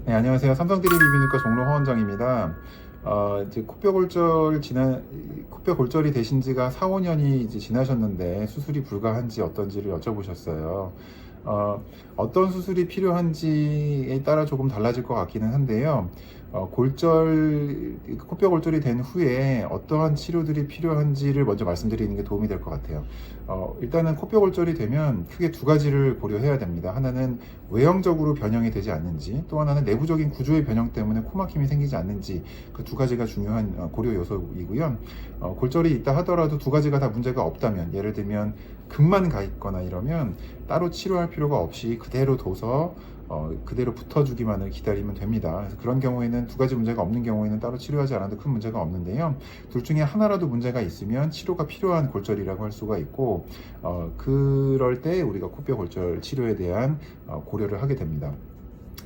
네, 안녕하세요. 삼성드림 이비인후과 종로 허원장입니다. 이제 코뼈 골절이 되신 지가 4, 5년이 이제 지나셨는데 수술이 불가한지 어떤지를 여쭤보셨어요. 어떤 수술이 필요한지에 따라 조금 달라질 것 같기는 한데요. 코뼈 골절이 된 후에 어떠한 치료들이 필요한지를 먼저 말씀드리는 게 도움이 될 것 같아요. 일단은 코뼈 골절이 되면 크게 두 가지를 고려해야 됩니다. 하나는 외형적으로 변형이 되지 않는지, 또 하나는 내부적인 구조의 변형 때문에 코막힘이 생기지 않는지, 그 두 가지가 중요한 고려 요소이고요. 골절이 있다 하더라도 두 가지가 다 문제가 없다면, 예를 들면 금만 가 있거나 이러면 따로 치료할 필요가 없이 그대로 둬서 그대로 붙어주기만을 기다리면 됩니다. 그래서 그런 경우에는 두 가지 문제가 없는 경우에는 따로 치료하지 않아도 큰 문제가 없는데요. 둘 중에 하나라도 문제가 있으면 치료가 필요한 골절이라고 할 수가 있고, 그럴 때 우리가 코뼈 골절 치료에 대한 고려를 하게 됩니다.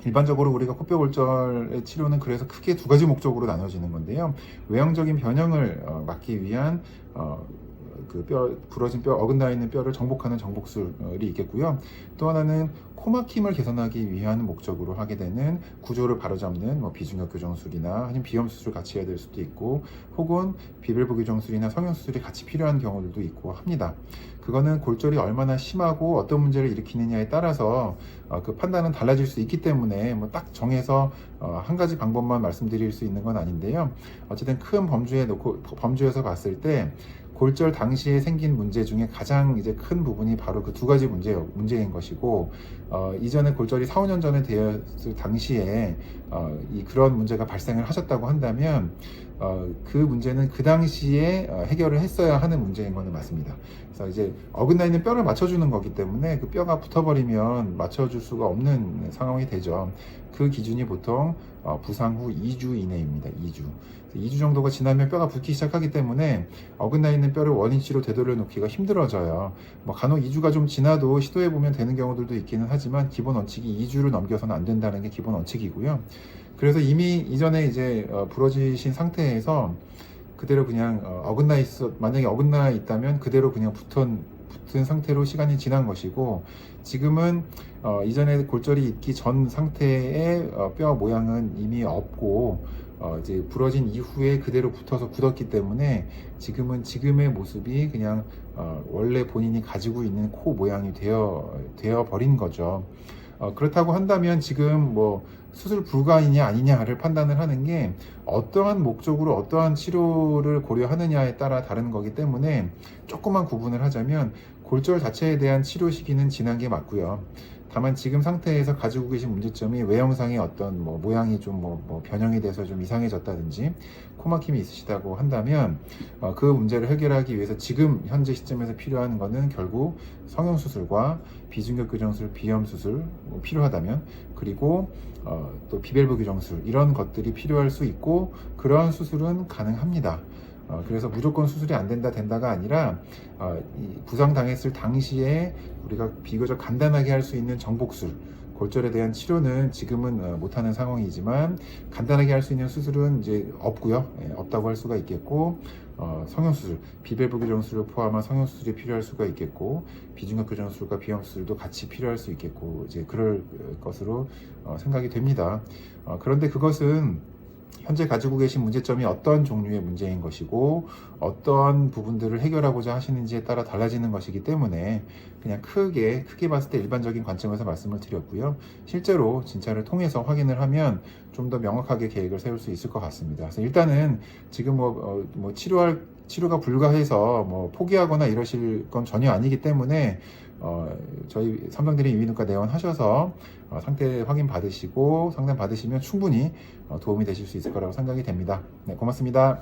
일반적으로 우리가 코뼈 골절의 치료는 그래서 크게 두 가지 목적으로 나눠지는 건데요. 외형적인 변형을 막기 위한 부러진 뼈, 어긋나 있는 뼈를 정복하는 정복술이 있겠고요. 또 하나는 코막힘을 개선하기 위한 목적으로 하게 되는 구조를 바로잡는 비중격 교정술이나 아니면 비염 수술 같이 해야 될 수도 있고, 혹은 비밸브 교정술이나 성형 수술이 같이 필요한 경우들도 있고 합니다. 그거는 골절이 얼마나 심하고 어떤 문제를 일으키느냐에 따라서 그 판단은 달라질 수 있기 때문에 딱 정해서 한 가지 방법만 말씀드릴 수 있는 건 아닌데요. 어쨌든 큰 범주에서 봤을 때 골절 당시에 생긴 문제 중에 가장 이제 큰 부분이 바로 그 두 가지 문제인 것이고, 이전에 골절이 4, 5년 전에 되었을 당시에 그런 문제가 발생을 하셨다고 한다면 그 문제는 그 당시에 해결을 했어야 하는 문제인 것은 맞습니다. 그래서 이제 어긋나 있는 뼈를 맞춰주는 거기 때문에 그 뼈가 붙어버리면 맞춰줄 수가 없는 상황이 되죠. 그 기준이 보통 부상 후 2주 이내입니다. 2주 정도가 지나면 뼈가 붓기 시작하기 때문에 어긋나 있는 뼈를 원위치로 되돌려 놓기가 힘들어져요. 간혹 2주가 좀 지나도 시도해보면 되는 경우들도 있기는 하지만 기본 원칙이 2주를 넘겨서는 안 된다는 게 기본 원칙이고요. 그래서 이미 이전에 이제 부러지신 상태에서 그대로 그냥 만약에 어긋나 있다면 그대로 그냥 붙은 상태로 시간이 지난 것이고, 지금은 이전에 골절이 있기 전 상태의 뼈 모양은 이미 없고 이제 부러진 이후에 그대로 붙어서 굳었기 때문에 지금은 지금의 모습이 그냥 원래 본인이 가지고 있는 코 모양이 되어 버린 거죠. 그렇다고 한다면 지금 수술 불가이냐 아니냐를 판단을 하는 게 어떠한 목적으로 어떠한 치료를 고려하느냐에 따라 다른 거기 때문에 조금만 구분을 하자면 골절 자체에 대한 치료 시기는 지난 게 맞고요. 다만 지금 상태에서 가지고 계신 문제점이 외형상의 어떤 모양이 좀 변형이 돼서 좀 이상해졌다든지 코막힘이 있으시다고 한다면 그 문제를 해결하기 위해서 지금 현재 시점에서 필요한 거는 결국 성형수술과 비중격 교정술, 비염 수술 필요하다면, 그리고 또 비밸브 교정술, 이런 것들이 필요할 수 있고, 그러한 수술은 가능합니다. 그래서 무조건 수술이 안 된다가 아니라 부상 당했을 당시에 우리가 비교적 간단하게 할 수 있는 정복술, 골절에 대한 치료는 지금은 못하는 상황이지만 간단하게 할 수 있는 수술은 이제 없고요. 없다고 할 수가 있겠고, 성형수술, 비밸브 교정술을 포함한 성형수술이 필요할 수가 있겠고, 비중격 교정술과 비염 수술도 같이 필요할 수 있겠고, 이제 그럴 것으로 생각이 됩니다. 그런데 그것은 현재 가지고 계신 문제점이 어떤 종류의 문제인 것이고 어떤 부분들을 해결하고자 하시는지에 따라 달라지는 것이기 때문에 그냥 크게 봤을 때 일반적인 관점에서 말씀을 드렸고요. 실제로 진찰을 통해서 확인을 하면 좀 더 명확하게 계획을 세울 수 있을 것 같습니다. 그래서 일단은 지금 치료가 불가해서 포기하거나 이러실 건 전혀 아니기 때문에 저희 삼성드림 이비인후과 내원하셔서 상태 확인 받으시고 상담 받으시면 충분히 도움이 되실 수 있을 거라고 생각이 됩니다. 네, 고맙습니다.